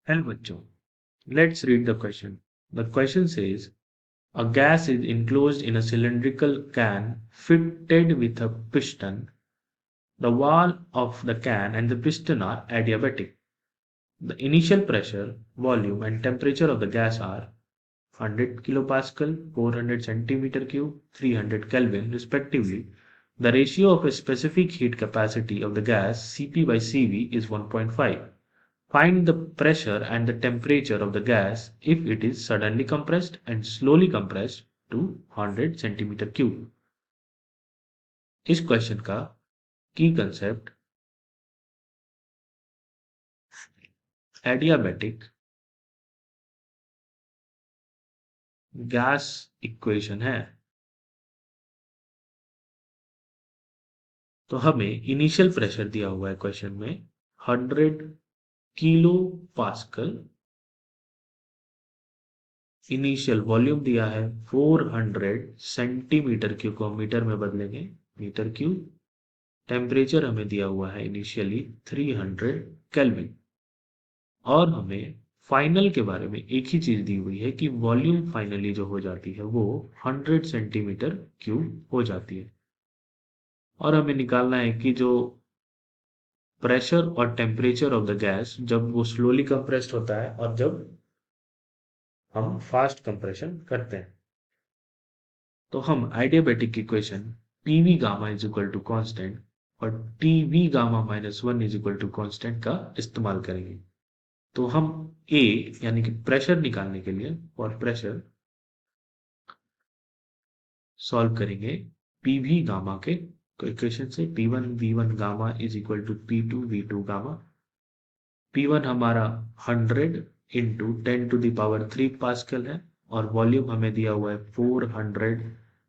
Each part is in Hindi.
Hello bachcho. Let's read the question. The question says a gas is enclosed in a cylindrical can fitted with a piston. The wall of the can and the piston are adiabatic. The initial pressure, volume and temperature of the gas are 100 kilopascal, 400 centimeter cube, 300 Kelvin respectively. The ratio of a specific heat capacity of the gas Cp by Cv is 1.5. Find the pressure and the temperature of the gas if it is suddenly compressed and slowly compressed to 100 centimeter cube. इस क्वेश्चन का की कंसेप्ट एडियाबैटिक गैस इक्वेशन है। तो हमें इनिशियल प्रेशर दिया हुआ है क्वेश्चन में 100 किलो पास्कल, इनिशियल वॉल्यूम दिया है 400 सेंटीमीटर क्यूब को मीटर में बदलेंगे मीटर क्यूब, टेम्परेचर हमें दिया हुआ है इनिशियली 300 केल्विन और हमें फाइनल के बारे में एक ही चीज दी हुई है कि वॉल्यूम फाइनली जो हो जाती है वो 100 सेंटीमीटर क्यूब हो जाती है और हमें निकालना है कि जो प्रेशर और टेम्परेचर ऑफ द गैस जब वो स्लोली कंप्रेस्ड होता है और जब हम फास्ट कंप्रेशन करते हैं। तो हम adiabatic equation PV gamma is equal to constant और TV gamma minus one is equal to constant का इस्तेमाल करेंगे। तो हम ए यानी कि प्रेशर निकालने के लिए और प्रेशर सॉल्व करेंगे पीवी गामा के इक्वेशन से P1 V1 gamma is equal to P2 V2 gamma. P1 हमारा 100 इंटू 10⁻³ पास्कल है और वॉल्यूम हमें दिया हुआ है 400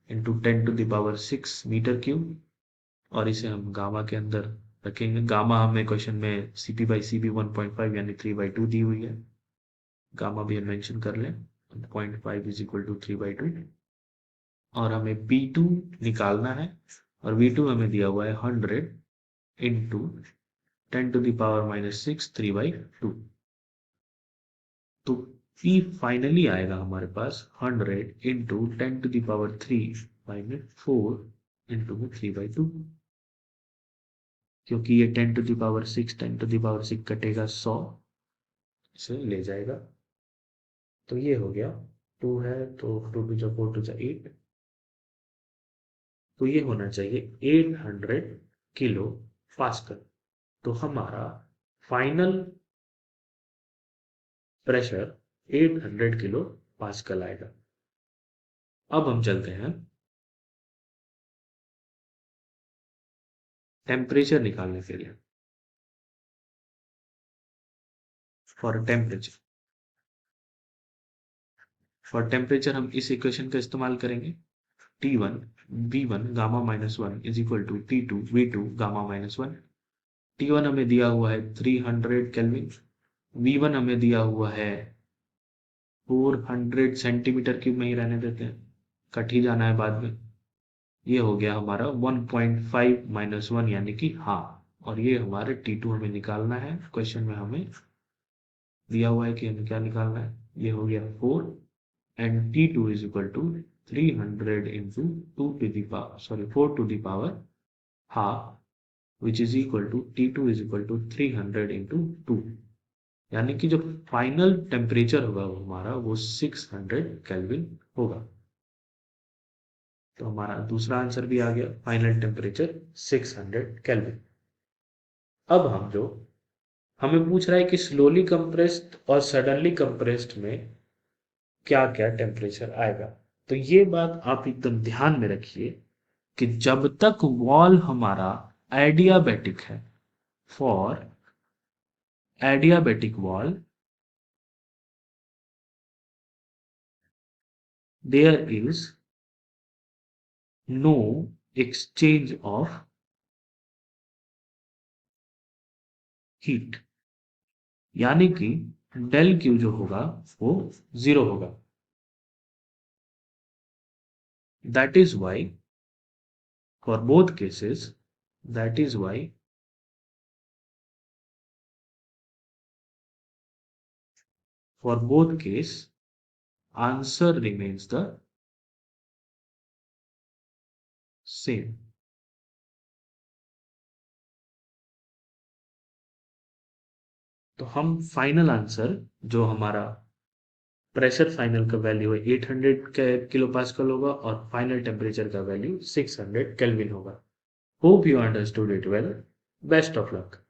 इंटू 10⁻⁶ मीटर क्यूब और इसे हम गामा के अंदर रखेंगे। गामा हमें क्वेश्चन में Cp बाई Cv 1.5 यानी 3/2 दी हुई है। गामा भी हम मेंशन कर लें 0.5 इज इक्वल टू 3/2 और हमें P2 निकालना है और V2 हमें दिया हुआ है 100 इंटू 10⁻⁻⁶ 3/2। तो P फाइनली आएगा हमारे पास 100 इंटू 10⁻³ इंटू 3/2 क्योंकि ये 10⁻⁶ कटेगा 100 इसे ले जाएगा। तो ये हो गया 2 है तो 2 टू जा 4 टू जा 8 तो ये होना चाहिए 800 किलो पास्कल। तो हमारा फाइनल प्रेशर 800 किलो पास्कल आएगा। अब हम चलते हैं टेम्परेचर निकालने के लिए। फॉर टेम्परेचर हम इस इक्वेशन का इस्तेमाल करेंगे T1 V1 gamma minus one is equal to T2 V2 gamma minus one. T1 हमें दिया हुआ है 300 केल्विन, V1 हमें दिया हुआ है 400 सेंटीमीटर क्यूब में ही रहने देते हैं, कट ही जाना है बाद में। ये हो गया हमारा 1.5 माइनस वन यानी कि हाफ और ये हमारे T2 हमें निकालना है। क्वेश्चन में हमें दिया हुआ है कि हमें क्या निकालना है। ये हो गया 4 and T2 is equal to 300 into 4 to the power half which is equal to T2 is equal to 300 into 2 यानी कि जो फाइनल टेम्परेचर होगा वो हमारा वो 600 केल्विन होगा। तो हमारा दूसरा आंसर भी आ गया, फाइनल टेम्परेचर 600 केल्विन। अब हम जो हमें पूछ रहा है कि स्लोली कंप्रेस्ड और सडनली कंप्रेस्ड में क्या क्या टेम्परेचर आएगा। तो ये बात आप एकदम ध्यान में रखिए कि जब तक वॉल हमारा एडियाबैटिक है, for adiabatic wall there is no exchange of heat यानी कि डेल क्यू जो होगा वो 0 होगा। That is why for both cases that is why For both case, answer remains the same. तो हम फाइनल आंसर जो हमारा प्रेशर फाइनल का वैल्यू है 800 किलो पास्कल होगा और फाइनल टेम्परेचर का वैल्यू 600 केल्विन होगा. Hope you understood it well. Best of luck.